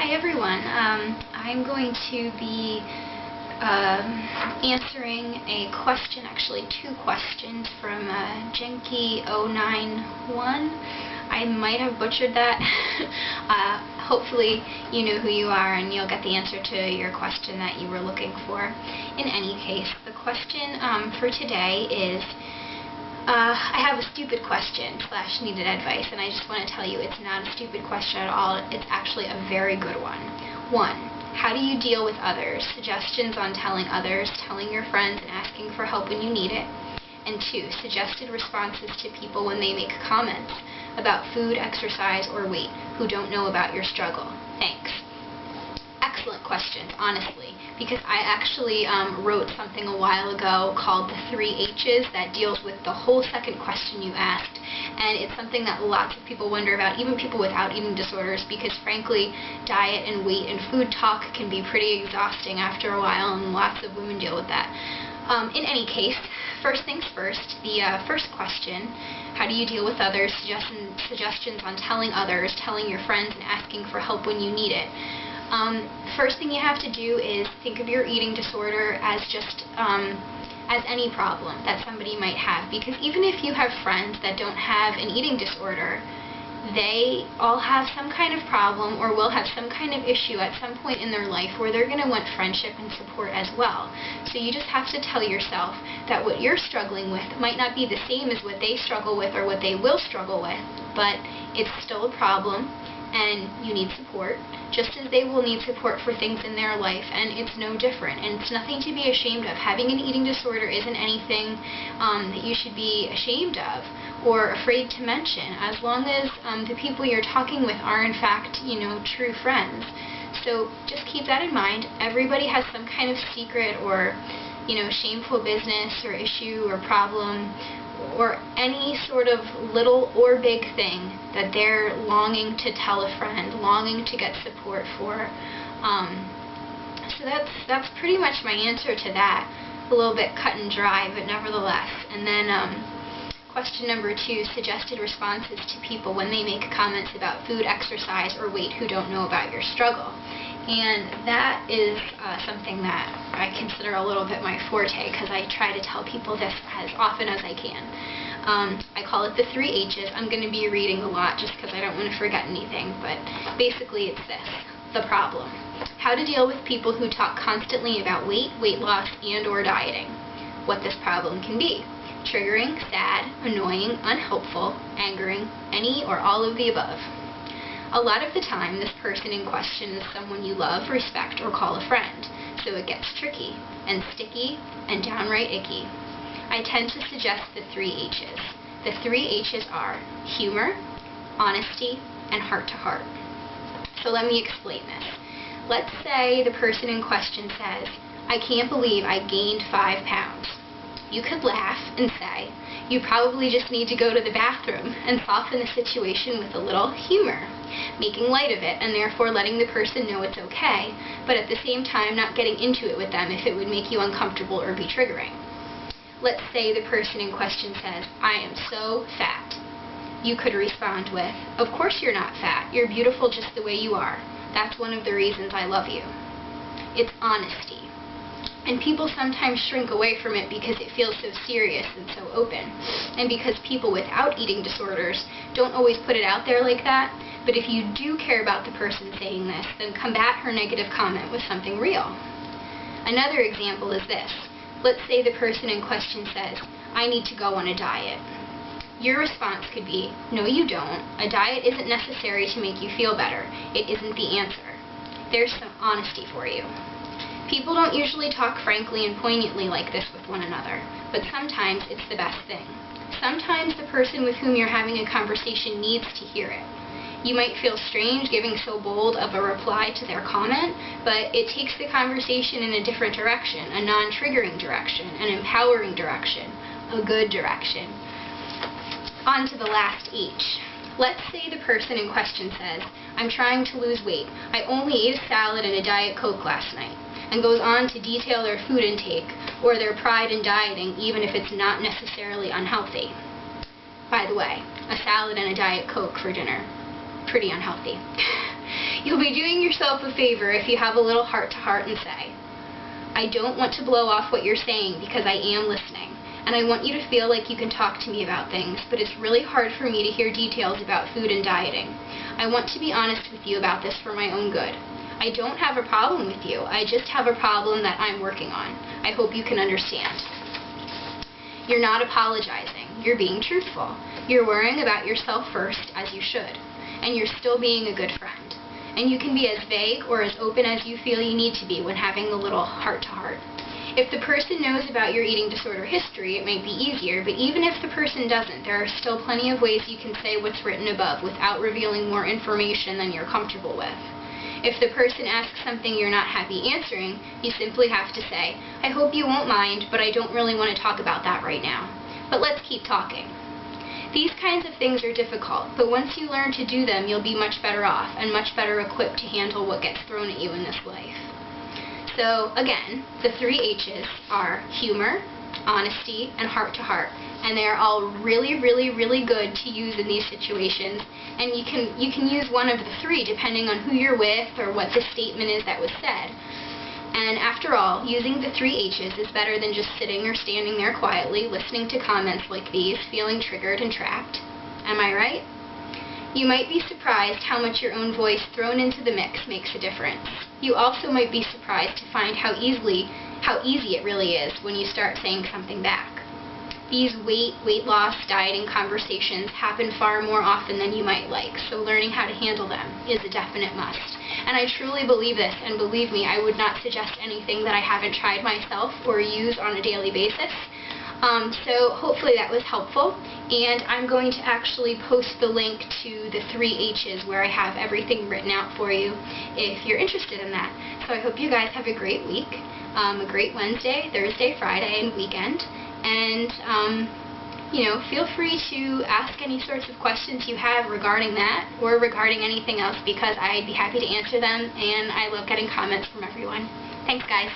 Hi everyone. I'm going to be answering a question, actually two questions from Genki091. I might have butchered that. Hopefully you know who you are and you'll get the answer to your question that you were looking for. In any case, the question for today is I have a stupid question / needed advice, and I just want to tell you it's not a stupid question at all. It's actually a very good one. 1. How do you deal with others? Suggestions on telling others, telling your friends, and asking for help when you need it. And 2. Suggested responses to people when they make comments about food, exercise, or weight who don't know about your struggle. Thanks. Excellent questions, honestly, because I actually wrote something a while ago called the 3 H's that deals with the whole second question you asked, and it's something that lots of people wonder about, even people without eating disorders, because frankly diet and weight and food talk can be pretty exhausting after a while, and lots of women deal with that. In any case, first things first, the first question, how do you deal with others? Suggestions on telling others, telling your friends, and asking for help when you need it. First thing you have to do is think of your eating disorder as just as any problem that somebody might have, because even if you have friends that don't have an eating disorder, they all have some kind of problem or will have some kind of issue at some point in their life where they're going to want friendship and support as well. So you just have to tell yourself that what you're struggling with might not be the same as what they struggle with or what they will struggle with, but it's still a problem and you need support, just as they will need support for things in their life, and it's no different, and it's nothing to be ashamed of. Having an eating disorder isn't anything that you should be ashamed of or afraid to mention, as long as the people you're talking with are in fact, true friends. So just keep that in mind. Everybody has some kind of secret or, shameful business or issue or problem, or any sort of little or big thing that they're longing to tell a friend, longing to get support for. So that's pretty much my answer to that. A little bit cut and dry, but nevertheless. And then question number 2, suggested responses to people when they make comments about food, exercise, or weight who don't know about your struggle. And that is something that I consider a little bit my forte, because I try to tell people this as often as I can. I call it the 3 H's. I'm going to be reading a lot just because I don't want to forget anything, but basically it's this: the problem. How to deal with people who talk constantly about weight, weight loss, and or dieting. What this problem can be: triggering, sad, annoying, unhelpful, angering, any or all of the above. A lot of the time, this person in question is someone you love, respect, or call a friend, so it gets tricky, and sticky, and downright icky. I tend to suggest the 3 H's. The 3 H's are humor, honesty, and heart-to-heart. So let me explain this. Let's say the person in question says, "I can't believe I gained 5 pounds." You could laugh and say, "You probably just need to go to the bathroom," and soften the situation with a little humor, making light of it and therefore letting the person know it's okay, but at the same time not getting into it with them if it would make you uncomfortable or be triggering. Let's say the person in question says, "I am so fat." You could respond with, "Of course you're not fat. You're beautiful just the way you are. That's one of the reasons I love you." It's honesty. And people sometimes shrink away from it because it feels so serious and so open. And because people without eating disorders don't always put it out there like that. But if you do care about the person saying this, then combat her negative comment with something real. Another example is this. Let's say the person in question says, "I need to go on a diet." Your response could be, "No, you don't. A diet isn't necessary to make you feel better. It isn't the answer." There's some honesty for you. People don't usually talk frankly and poignantly like this with one another, but sometimes it's the best thing. Sometimes the person with whom you're having a conversation needs to hear it. You might feel strange giving so bold of a reply to their comment, but it takes the conversation in a different direction, a non-triggering direction, an empowering direction, a good direction. On to the last H. Let's say the person in question says, "I'm trying to lose weight. I only ate a salad and a Diet Coke last night," and goes on to detail their food intake or their pride in dieting, even if it's not necessarily unhealthy. By the way, a salad and a Diet Coke for dinner. Pretty unhealthy. You'll be doing yourself a favor if you have a little heart-to-heart and say, I don't want to blow off what you're saying because I am listening, and I want you to feel like you can talk to me about things, but it's really hard for me to hear details about food and dieting. I want to be honest with you about this for my own good. I don't have a problem with you, I just have a problem that I'm working on. I hope you can understand. You're not apologizing, you're being truthful. You're worrying about yourself first, as you should, and you're still being a good friend. And you can be as vague or as open as you feel you need to be when having a little heart-to-heart. If the person knows about your eating disorder history, it might be easier, but even if the person doesn't, there are still plenty of ways you can say what's written above without revealing more information than you're comfortable with. If the person asks something you're not happy answering, you simply have to say, I hope you won't mind, but I don't really want to talk about that right now. But let's keep talking. These kinds of things are difficult, but once you learn to do them, you'll be much better off and much better equipped to handle what gets thrown at you in this life. So, again, the 3 H's are humor, honesty, and heart-to-heart, and they are all really, really, really good to use in these situations, and you can use one of the 3 depending on who you're with or what the statement is that was said. And after all, using the 3 H's is better than just sitting or standing there quietly, listening to comments like these, feeling triggered and trapped. Am I right? You might be surprised how much your own voice thrown into the mix makes a difference. You also might be surprised to find how easy it really is when you start saying something back. These weight loss, dieting conversations happen far more often than you might like, so learning how to handle them is a definite must. And I truly believe this, and believe me, I would not suggest anything that I haven't tried myself or use on a daily basis. So hopefully that was helpful, and I'm going to actually post the link to the 3 H's where I have everything written out for you if you're interested in that. So I hope you guys have a great week, a great Wednesday, Thursday, Friday, and weekend. And, feel free to ask any sorts of questions you have regarding that or regarding anything else, because I'd be happy to answer them, and I love getting comments from everyone. Thanks, guys.